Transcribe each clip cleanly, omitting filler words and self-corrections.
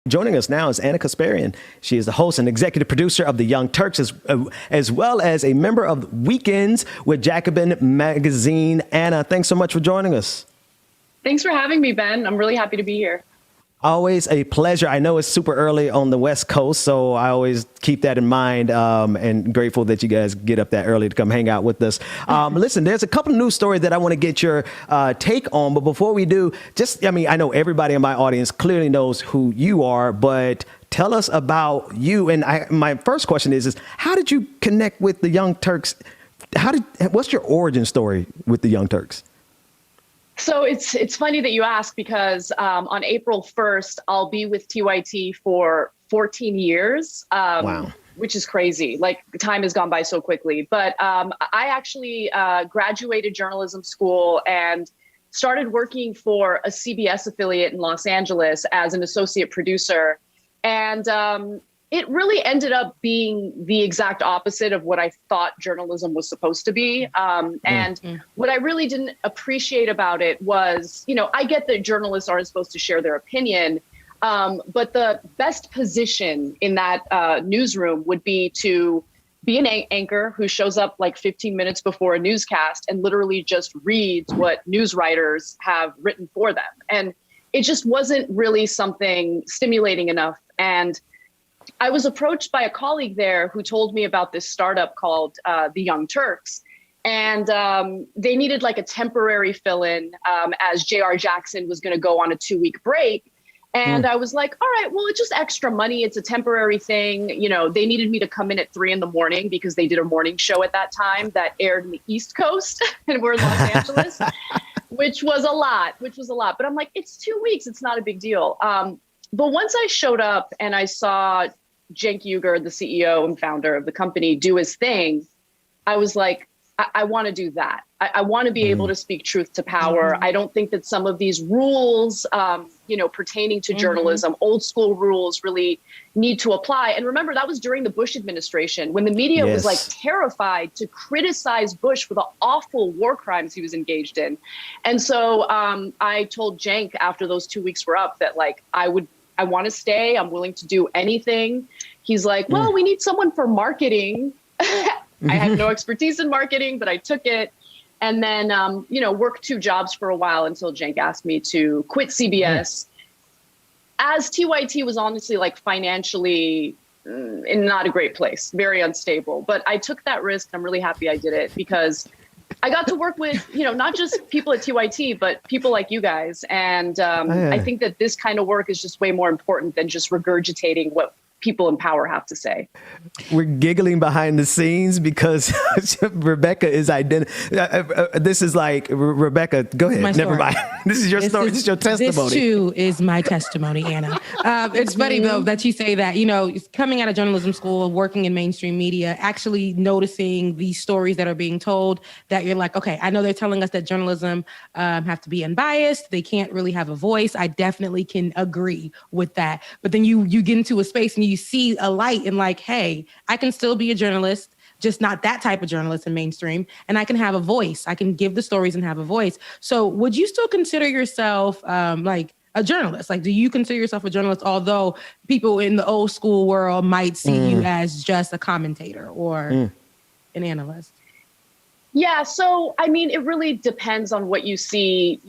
Joining us now is Anna Kasparian. She is the host and executive producer of the Young Turks, as well as a member of Weekends with Jacobin Magazine. Anna, thanks so much for joining us. Thanks for having me, Ben. I'm really happy to be here. Always a pleasure. I know it's super early on the West Coast, so I always keep that in mind, and grateful that you guys get up that early to come hang out with us. Listen, there's a couple of news stories that I want to get your take on, but before we do, I know everybody in my audience clearly knows who you are, but tell us about you. And my first question is how did you connect with the Young Turks? What's your origin story with the Young Turks? So it's funny that you ask because on April 1st, I'll be with TYT for 14 years, Wow. Which is crazy. Like, the time has gone by so quickly. But I actually graduated journalism school and started working for a CBS affiliate in Los Angeles as an associate producer. And it really ended up being the exact opposite of what I thought journalism was supposed to be. And what I really didn't appreciate about it was, I get that journalists aren't supposed to share their opinion, but the best position in that newsroom would be to be an anchor who shows up like 15 minutes before a newscast and literally just reads what news writers have written for them. And it just wasn't really something stimulating enough. And I was approached by a colleague there who told me about this startup called the Young Turks. And they needed like a temporary fill-in as J.R. Jackson was going to go on a 2-week break. And I was like, all right, well, it's just extra money. It's a temporary thing. They needed me to come in at 3 a.m. because they did a morning show at that time that aired in the East Coast and we're in Los Angeles, which was a lot. But I'm like, it's 2 weeks. It's not a big deal. But once I showed up and I saw Cenk Uygur, the CEO and founder of the company, do his thing, I was like, I want to do that. I want to be able to speak truth to power. I don't think that some of these rules, pertaining to journalism, old school rules, really need to apply. And remember, that was during the Bush administration when the media was like terrified to criticize Bush for the awful war crimes he was engaged in. And so I told Cenk after those 2 weeks were up that I want to stay. I'm willing to do anything. He's like, well, we need someone for marketing. I had no expertise in marketing, but I took it. And then, worked 2 jobs for a while until Cenk asked me to quit CBS. As TYT was honestly financially in not a great place, very unstable. But I took that risk. I'm really happy I did it because I got to work with, not just people at TYT, but people like you guys. And I think that this kind of work is just way more important than just regurgitating what people in power have to say. We're giggling behind the scenes because Rebecca is this is like, Rebecca, go ahead. Never mind. This is your story. This is your testimony. This too is my testimony, Anna. It's funny though that you say that, coming out of journalism school, working in mainstream media, actually noticing these stories that are being told that you're like, okay, I know they're telling us that journalism have to be unbiased. They can't really have a voice. I definitely can agree with that. But then you get into a space and you see a light and hey, I can still be a journalist, just not that type of journalist in mainstream. And I can have a voice. I can give the stories and have a voice. So would you still consider yourself a journalist? Do you consider yourself a journalist, although people in the old school world might see you as just a commentator or an analyst? Yeah. So, it really depends on what you see,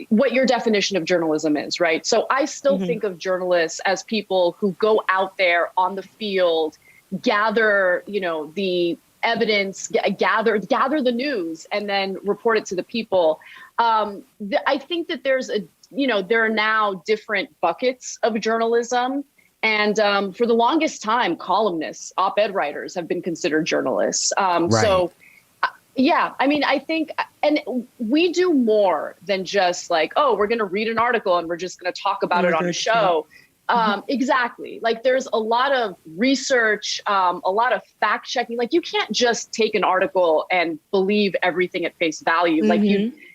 what your definition of journalism is, right? So I still think of journalists as people who go out there on the field, gather, the evidence, gather the news, and then report it to the people. I think that there are now different buckets of journalism. And for the longest time, columnists, op-ed writers have been considered journalists. Right. So yeah, I think, and we do more than just we're going to read an article and we're just going to talk about it on a show. Exactly. There's a lot of research, a lot of fact checking. You can't just take an article and believe everything at face value.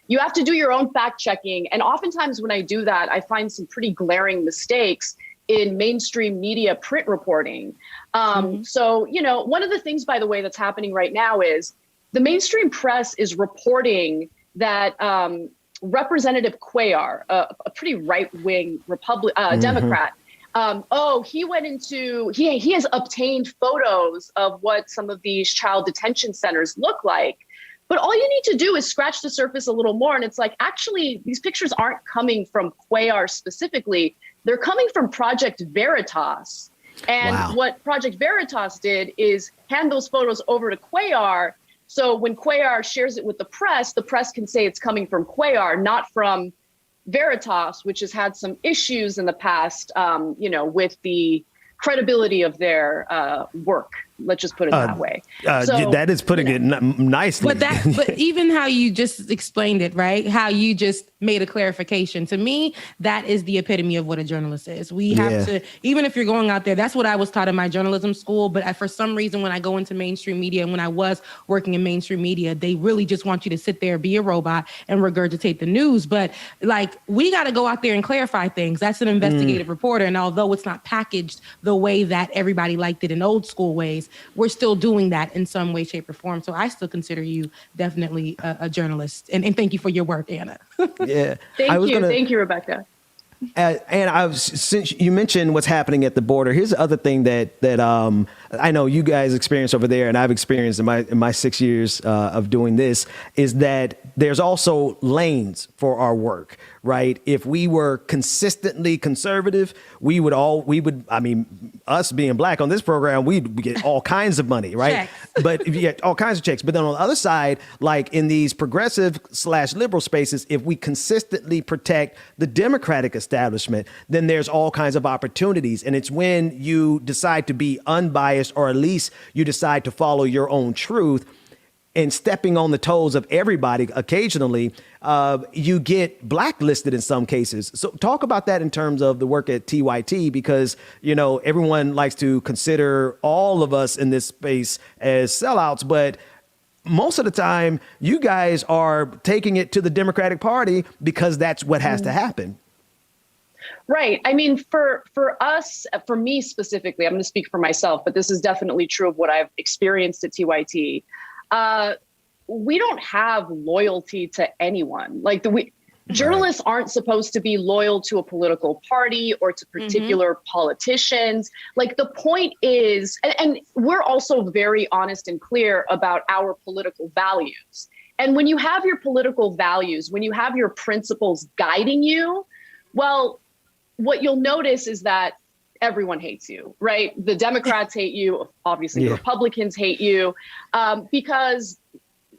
You have to do your own fact checking. And oftentimes when I do that, I find some pretty glaring mistakes in mainstream media print reporting. So, one of the things, by the way, that's happening right now is the mainstream press is reporting that Representative Cuellar, a pretty right-wing Democrat, He has obtained photos of what some of these child detention centers look like. But all you need to do is scratch the surface a little more. And it's like, actually, these pictures aren't coming from Cuellar specifically. They're coming from Project Veritas. And what Project Veritas did is hand those photos over to Cuellar. So when Cuellar shares it with the press can say it's coming from Cuellar, not from Veritas, which has had some issues in the past, with the credibility of their work. Let's just put it that way. That is putting it nicely. But even how you just explained it, right? How you just made a clarification. To me, that is the epitome of what a journalist is. We have to, even if you're going out there, that's what I was taught in my journalism school. But for some reason, when I go into mainstream media and when I was working in mainstream media, they really just want you to sit there, be a robot and regurgitate the news. But like, we got to go out there and clarify things. That's an investigative reporter. And although it's not packaged the way that everybody liked it in old school ways, we're still doing that in some way, shape, or form. So I still consider you definitely a journalist. And thank you for your work, Anna. Yeah. Thank you, Rebecca. And since you mentioned what's happening at the border, here's the other thing that I know you guys experience over there, and I've experienced in my 6 years of doing this, is that there's also lanes for our work, right? If we were consistently conservative, us being black on this program, we'd get all kinds of money, right? But if you get all kinds of checks. But then on the other side, like in these progressive/liberal spaces, if we consistently protect the Democratic establishment, then there's all kinds of opportunities. And it's when you decide to be unbiased, or at least you decide to follow your own truth, and stepping on the toes of everybody occasionally, you get blacklisted in some cases. So talk about that in terms of the work at TYT, because, everyone likes to consider all of us in this space as sellouts, but most of the time you guys are taking it to the Democratic Party because that's what has to happen. Right. I mean, for us, for me specifically, I'm going to speak for myself, but this is definitely true of what I've experienced at TYT. We don't have loyalty to anyone. Journalists aren't supposed to be loyal to a political party or to particular politicians. Like, the point is, and we're also very honest and clear about our political values. And when you have your political values, when you have your principles guiding you, well, what you'll notice is that everyone hates you, right? The Democrats hate you. Obviously, the Republicans hate you, because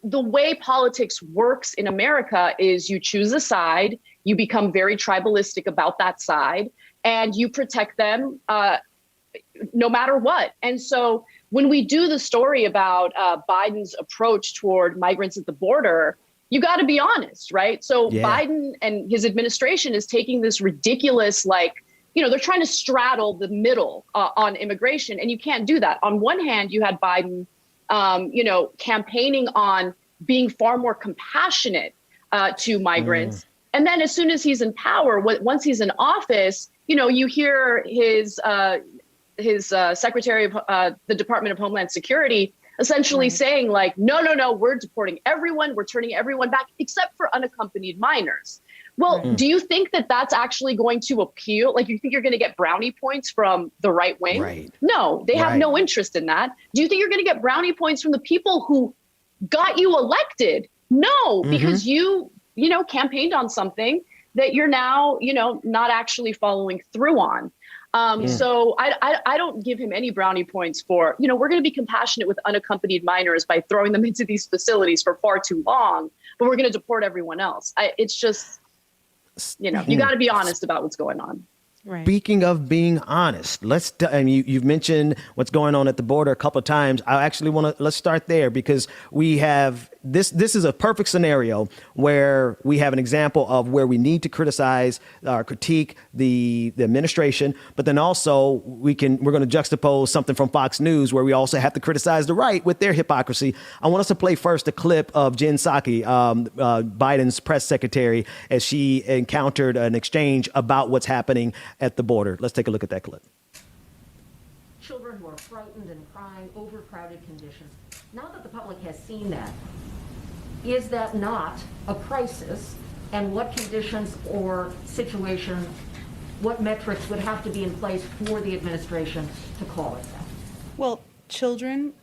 the way politics works in America is you choose a side, you become very tribalistic about that side, and you protect them no matter what. And so when we do the story about Biden's approach toward migrants at the border, you got to be honest, right? So Biden and his administration is taking this ridiculous, they're trying to straddle the middle on immigration, and you can't do that. On one hand, you had Biden, campaigning on being far more compassionate to migrants. And then as soon as he's in power, once he's in office, you hear his Secretary of the Department of Homeland Security essentially saying no, we're deporting everyone. We're turning everyone back except for unaccompanied minors. Well, do you think that that's actually going to appeal? You think you're going to get brownie points from the right wing? Right. No, they have no interest in that. Do you think you're going to get brownie points from the people who got you elected? No, because you campaigned on something that you're now, not actually following through on. So I don't give him any brownie points for, we're going to be compassionate with unaccompanied minors by throwing them into these facilities for far too long, but we're going to deport everyone else. It's just, you got to be honest about what's going on. Right. Speaking of being honest, you've mentioned what's going on at the border a couple of times. I actually let's start there, because we have this is a perfect scenario where we have an example of where we need to criticize or critique the administration, but then also we're going to juxtapose something from Fox News where we also have to criticize the right with their hypocrisy. I want us to play first a clip of Jen Psaki, Biden's press secretary, as she encountered an exchange about what's happening at the border. Let's take a look at that clip. Children who are frightened and crying, overcrowded conditions. Now that the public has seen that, is that not a crisis? And what conditions or situation what metrics would have to be in place for the administration to call it that? Well, children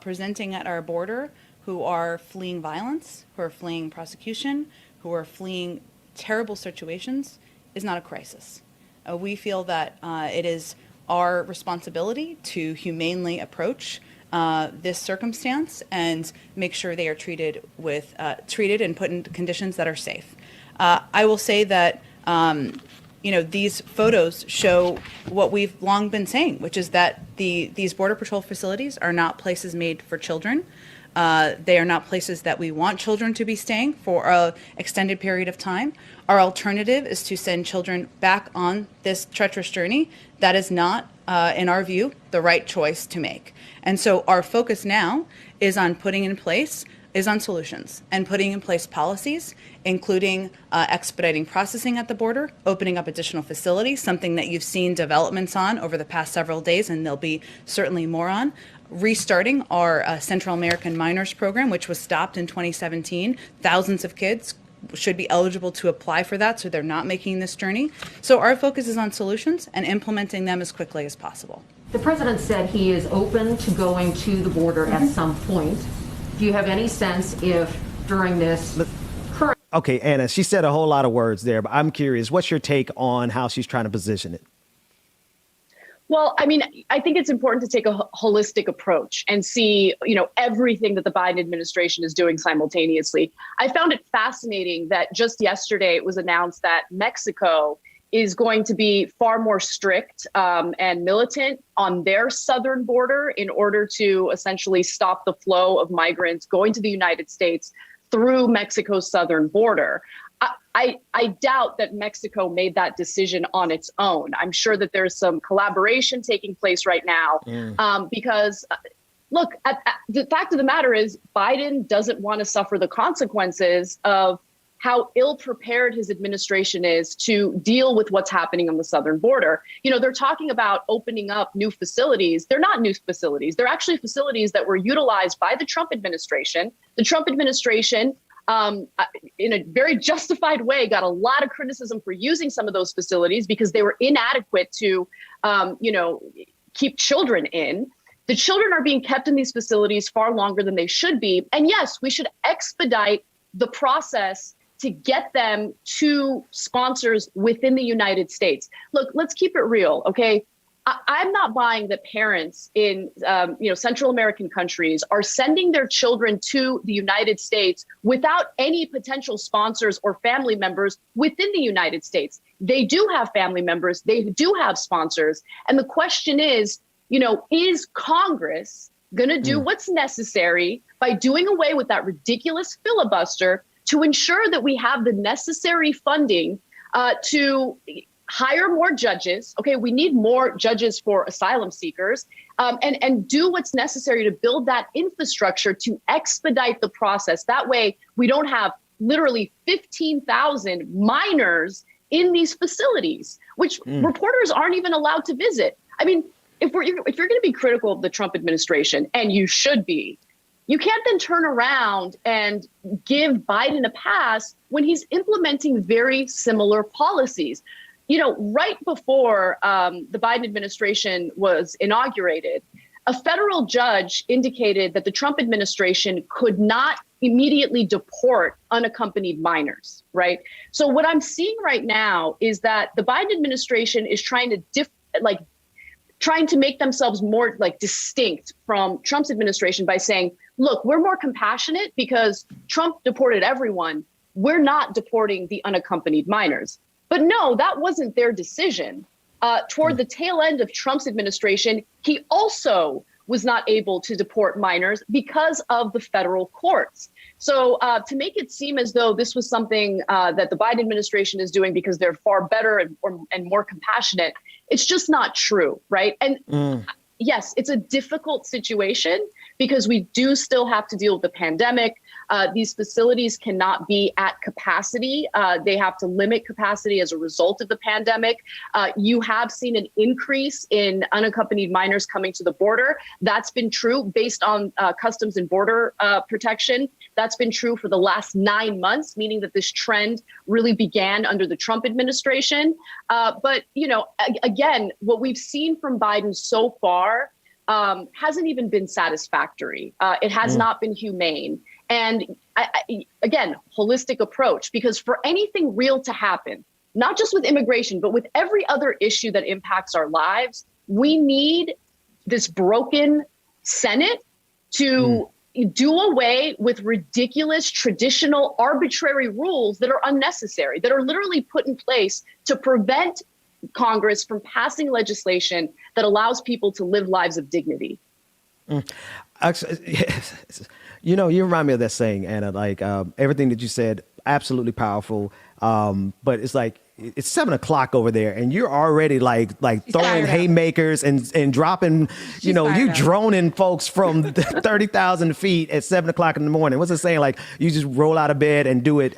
presenting at our border who are fleeing violence, who are fleeing prosecution, who are fleeing terrible situations is not a crisis. We feel that it is our responsibility to humanely approach this circumstance and make sure they are treated and put in conditions that are safe. I will say that these photos show what we've long been saying, which is that these Border Patrol facilities are not places made for children. They are not places that we want children to be staying for an extended period of time. Our alternative is to send children back on this treacherous journey. That is not, in our view, the right choice to make. And so our focus now is on solutions and putting in place policies, including expediting processing at the border, opening up additional facilities, something that you've seen developments on over the past several days, and there'll be certainly more on. Restarting our Central American Minors Program, which was stopped in 2017. Thousands of kids should be eligible to apply for that, so they're not making this journey. So our focus is on solutions and implementing them as quickly as possible. The president said he is open to going to the border at some point. Do you have any sense if during this current... Okay, Anna, she said a whole lot of words there, but I'm curious, what's your take on how she's trying to position it? Well, I mean, I think it's important to take a holistic approach and see, everything that the Biden administration is doing simultaneously. I found it fascinating that just yesterday it was announced that Mexico is going to be far more strict and militant on their southern border in order to essentially stop the flow of migrants going to the United States through Mexico's southern border. I doubt that Mexico made that decision on its own. I'm sure that there's some collaboration taking place right now because, look, the fact of the matter is Biden doesn't want to suffer the consequences of how ill-prepared his administration is to deal with what's happening on the southern border. They're talking about opening up new facilities. They're not new facilities. They're actually facilities that were utilized by the Trump administration. The Trump administration, in a very justified way, got a lot of criticism for using some of those facilities because they were inadequate to, keep children in. The children are being kept in these facilities far longer than they should be. And yes, we should expedite the process to get them to sponsors within the United States. Look, let's keep it real, okay? I'm not buying that parents in Central American countries are sending their children to the United States without any potential sponsors or family members within the United States. They do have family members. They do have sponsors. And the question is Congress going to do what's necessary by doing away with that ridiculous filibuster to ensure that we have the necessary funding to hire more judges. Okay, we need more judges for asylum seekers and do what's necessary to build that infrastructure to expedite the process. That way, we don't have literally 15,000 minors in these facilities, which reporters aren't even allowed to visit. I mean, if you're going to be critical of the Trump administration, and you should be, you can't then turn around and give Biden a pass when he's implementing very similar policies. Right before the Biden administration was inaugurated, a federal judge indicated that the Trump administration could not immediately deport unaccompanied minors, right? So what I'm seeing right now is that the Biden administration is trying to make themselves more distinct from Trump's administration by saying, look, we're more compassionate because Trump deported everyone. We're not deporting the unaccompanied minors. But no, that wasn't their decision. Toward the tail end of Trump's administration, he also was not able to deport minors because of the federal courts. So to make it seem as though this was something that the Biden administration is doing because they're far better and more compassionate, it's just not true, right? And yes, it's a difficult situation because we do still have to deal with the pandemic. These facilities cannot be at capacity. They have to limit capacity as a result of the pandemic. You have seen an increase in unaccompanied minors coming to the border. That's been true based on Customs and Border Protection. That's been true for the last 9 months, meaning that this trend really began under the Trump administration. But, again, what we've seen from Biden so far hasn't even been satisfactory. It has not been humane. And again, holistic approach, because for anything real to happen, not just with immigration, but with every other issue that impacts our lives, we need this broken Senate to do away with ridiculous, traditional, arbitrary rules that are unnecessary, that are literally put in place to prevent Congress from passing legislation that allows people to live lives of dignity. You remind me of that saying, Anna, like everything that you said, absolutely powerful. But it's like, it's 7 o'clock over there and you're already like throwing haymakers and dropping, you droning folks from 30,000 feet at 7 o'clock in the morning. What's it saying? Like you just roll out of bed and do it.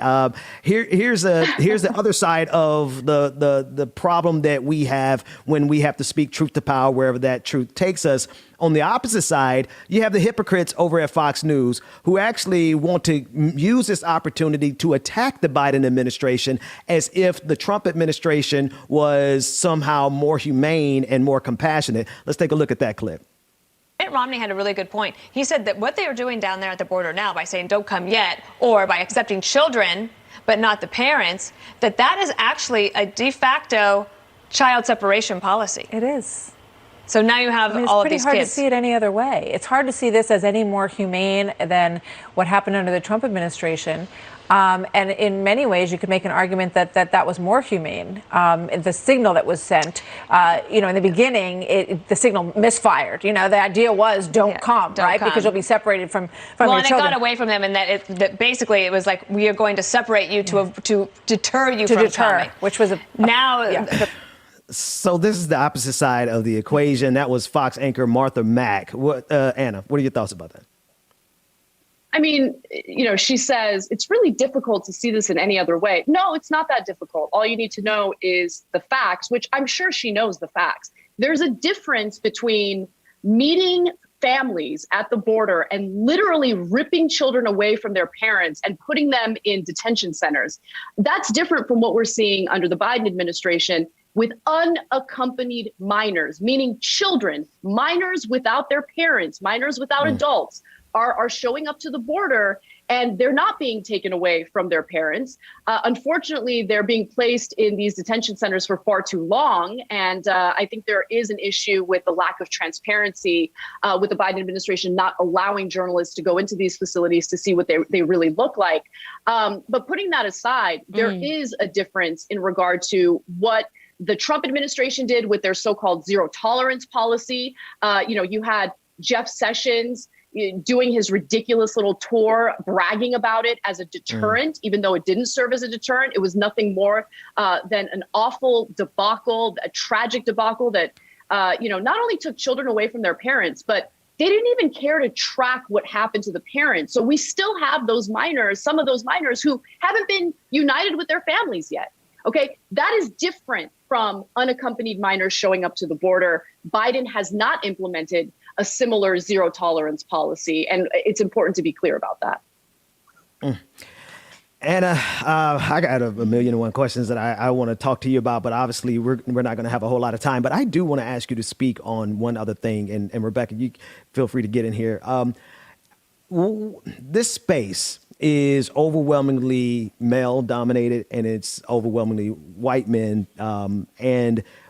Here's the other side of the problem that we have when we have to speak truth to power, wherever that truth takes us. On the opposite side, you have the hypocrites over at Fox News who actually want to use this opportunity to attack the Biden administration as if the Trump administration was somehow more humane and more compassionate. Let's take a look at that clip. Mitt Romney had a really good point. He said that what they are doing down there at the border now by saying don't come yet, or by accepting children but not the parents, that is actually a de facto child separation policy. It is. So now you have all of these kids. It's pretty hard to see it any other way. It's hard to see this as any more humane than what happened under the Trump administration. And in many ways, you could make an argument that was more humane. The signal that was sent, in the beginning, the signal misfired. The idea was don't come, right? Because you'll be separated from your children. Well, and it got away from them, and that basically it was like we are going to separate you to deter you from coming, which was So this is the opposite side of the equation. That was Fox anchor Martha Mack. Anna, what are your thoughts about that? I mean, she says it's really difficult to see this in any other way. No, it's not that difficult. All you need to know is the facts, which I'm sure she knows the facts. There's a difference between meeting families at the border and literally ripping children away from their parents and putting them in detention centers. That's different from what we're seeing under the Biden administration with unaccompanied minors, meaning children, minors without their parents, minors without adults, are showing up to the border and they're not being taken away from their parents. Unfortunately, they're being placed in these detention centers for far too long. And I think there is an issue with the lack of transparency with the Biden administration not allowing journalists to go into these facilities to see what they really look like. But putting that aside, there is a difference in regard to what the Trump administration did with their so-called zero tolerance policy. You had Jeff Sessions doing his ridiculous little tour, bragging about it as a deterrent, even though it didn't serve as a deterrent. It was nothing more than an awful debacle, a tragic debacle that, not only took children away from their parents, but they didn't even care to track what happened to the parents. So we still have those minors, some of those minors who haven't been united with their families yet. Okay, that is different from unaccompanied minors showing up to the border. Biden has not implemented a similar zero tolerance policy, and it's important to be clear about that. Anna, I got a million and one questions that I want to talk to you about, but obviously we're not going to have a whole lot of time. But I do want to ask you to speak on one other thing, and Rebecca, you feel free to get in here. This space is overwhelmingly male dominated and it's overwhelmingly white men.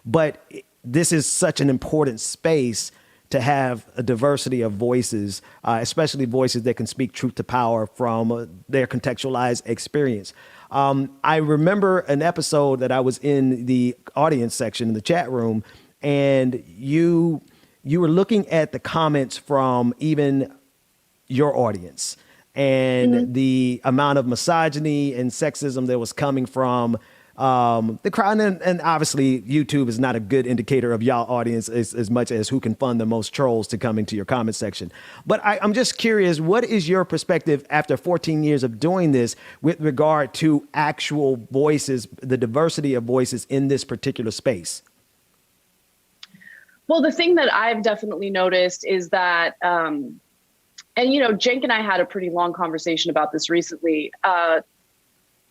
But this is such an important space to have a diversity of voices, especially voices that can speak truth to power from their contextualized experience. I remember an episode that I was in the audience section in the chat room, and you were looking at the comments from even your audience and the amount of misogyny and sexism that was coming from the crowd. And obviously YouTube is not a good indicator of y'all audience as much as who can fund the most trolls to come into your comment section. But I'm just curious, what is your perspective after 14 years of doing this with regard to actual voices, the diversity of voices in this particular space? Well, the thing that I've definitely noticed is that And, Cenk and I had a pretty long conversation about this recently.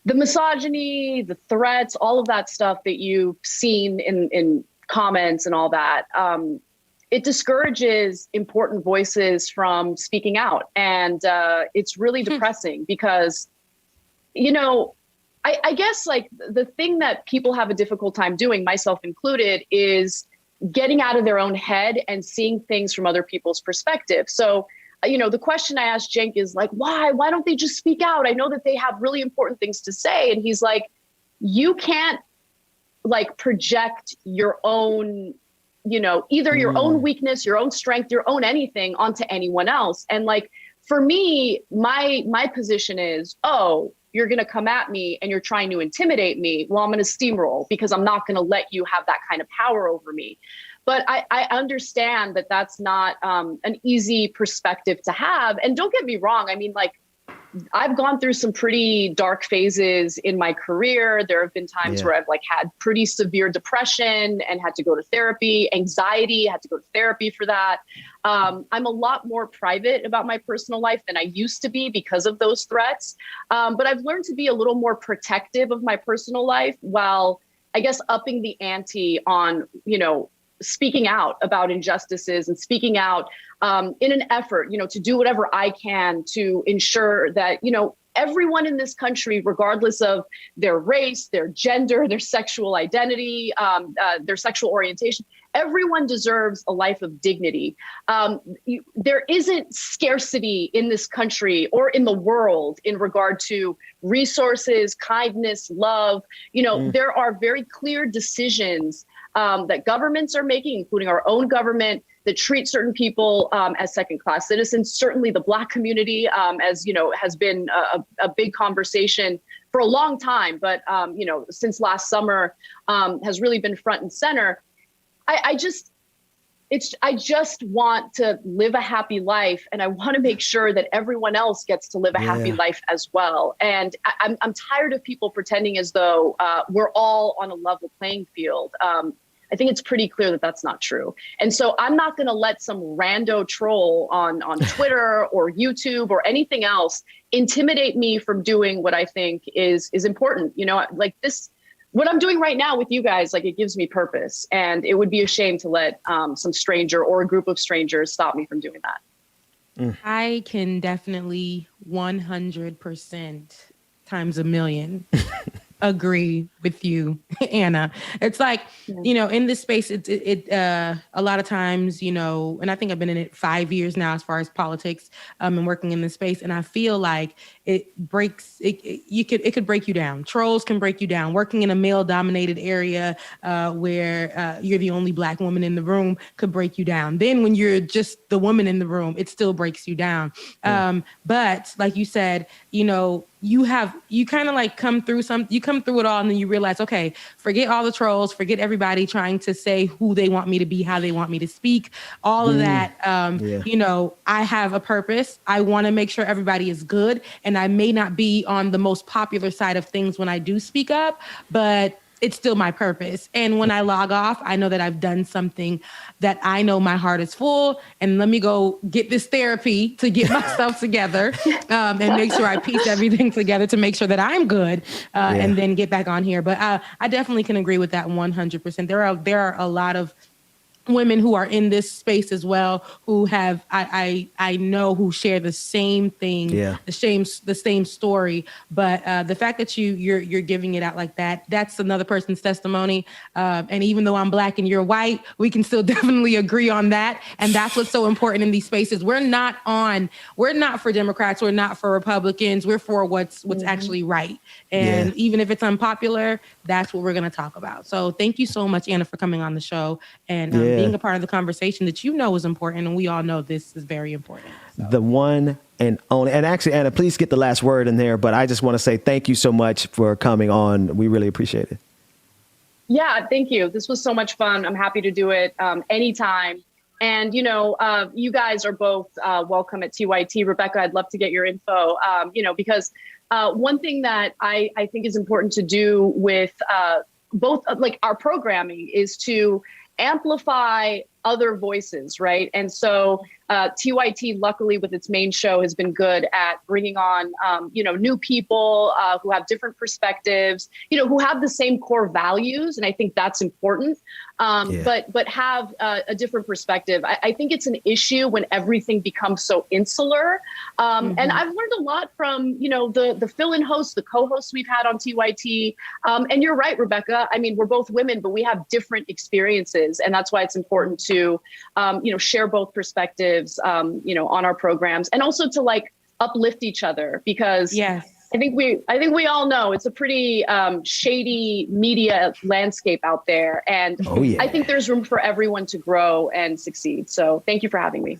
The misogyny, the threats, all of that stuff that you've seen in comments and all that, it discourages important voices from speaking out. And it's really depressing because, I guess like the thing that people have a difficult time doing, myself included, is getting out of their own head and seeing things from other people's perspective. So, the question I asked Cenk is like, why don't they just speak out? I know that they have really important things to say. And he's like, you can't like project your own, either your own weakness, your own strength, your own anything onto anyone else. And like, for me, my position is, oh, you're going to come at me and you're trying to intimidate me. Well, I'm going to steamroll because I'm not going to let you have that kind of power over me. But I understand that that's not an easy perspective to have. And don't get me wrong. I mean, like, I've gone through some pretty dark phases in my career. There have been times where I've like had pretty severe depression and had to go to therapy, anxiety, had to go to therapy for that. I'm a lot more private about my personal life than I used to be because of those threats. But I've learned to be a little more protective of my personal life while, I guess, upping the ante on, speaking out about injustices and speaking out in an effort, to do whatever I can to ensure that, everyone in this country, regardless of their race, their gender, their sexual identity, their sexual orientation, everyone deserves a life of dignity. There isn't scarcity in this country or in the world in regard to resources, kindness, love. There are very clear decisions that governments are making, including our own government, that treat certain people as second-class citizens. Certainly the Black community, as has been a big conversation for a long time, but since last summer has really been front and center. I just want to live a happy life, and I want to make sure that everyone else gets to live a happy life as well. And I'm tired of people pretending as though we're all on a level playing field. I think it's pretty clear that that's not true. And so I'm not going to let some rando troll on Twitter or YouTube or anything else intimidate me from doing what I think is important. Like this, what I'm doing right now with you guys, like it gives me purpose, and it would be a shame to let some stranger or a group of strangers stop me from doing that. I can definitely 100% times a million agree with you, Anna. It's like, in this space, it a lot of times, and I think I've been in it 5 years now as far as politics and working in this space. And I feel like it could break you down. Trolls can break you down. Working in a male dominated area where you're the only Black woman in the room could break you down. Then when you're just the woman in the room, it still breaks you down. But like you said, you kind of like come through it all, and then you realize, okay, forget all the trolls, forget everybody trying to say who they want me to be, how they want me to speak, all of that. I have a purpose. I want to make sure everybody is good, and I may not be on the most popular side of things when I do speak up, but it's still my purpose. And when I log off, I know that I've done something that I know my heart is full, and let me go get this therapy to get myself together and make sure I piece everything together to make sure that I'm good and then get back on here. But I definitely can agree with that 100%. There are a lot of women who are in this space as well, who have, I know, who share the same thing, the same story. But the fact that you're giving it out like that, that's another person's testimony. And even though I'm Black and you're white, we can still definitely agree on that. And that's what's so important in these spaces. We're not for Democrats, we're not for Republicans, we're for what's actually right. And even if it's unpopular, that's what we're going to talk about. So thank you so much, Anna, for coming on the show and being a part of the conversation that is important. And we all know this is very important. So. The one and only, and actually, Anna, please get the last word in there. But I just want to say thank you so much for coming on. We really appreciate it. Yeah, thank you. This was so much fun. I'm happy to do it anytime. And, you guys are both welcome at TYT. Rebecca, I'd love to get your info, because one thing that I think is important to do with both like our programming is to amplify other voices, right? And so TYT, luckily, with its main show, has been good at bringing on, new people who have different perspectives, who have the same core values, and I think that's important. But have a different perspective. I think it's an issue when everything becomes so insular. And I've learned a lot from, the fill-in hosts, the co-hosts we've had on TYT. And you're right, Rebecca. I mean, we're both women, but we have different experiences. And that's why it's important to, share both perspectives, on our programs, and also to uplift each other, because I think we all know it's a pretty shady media landscape out there. And I think there's room for everyone to grow and succeed. So thank you for having me.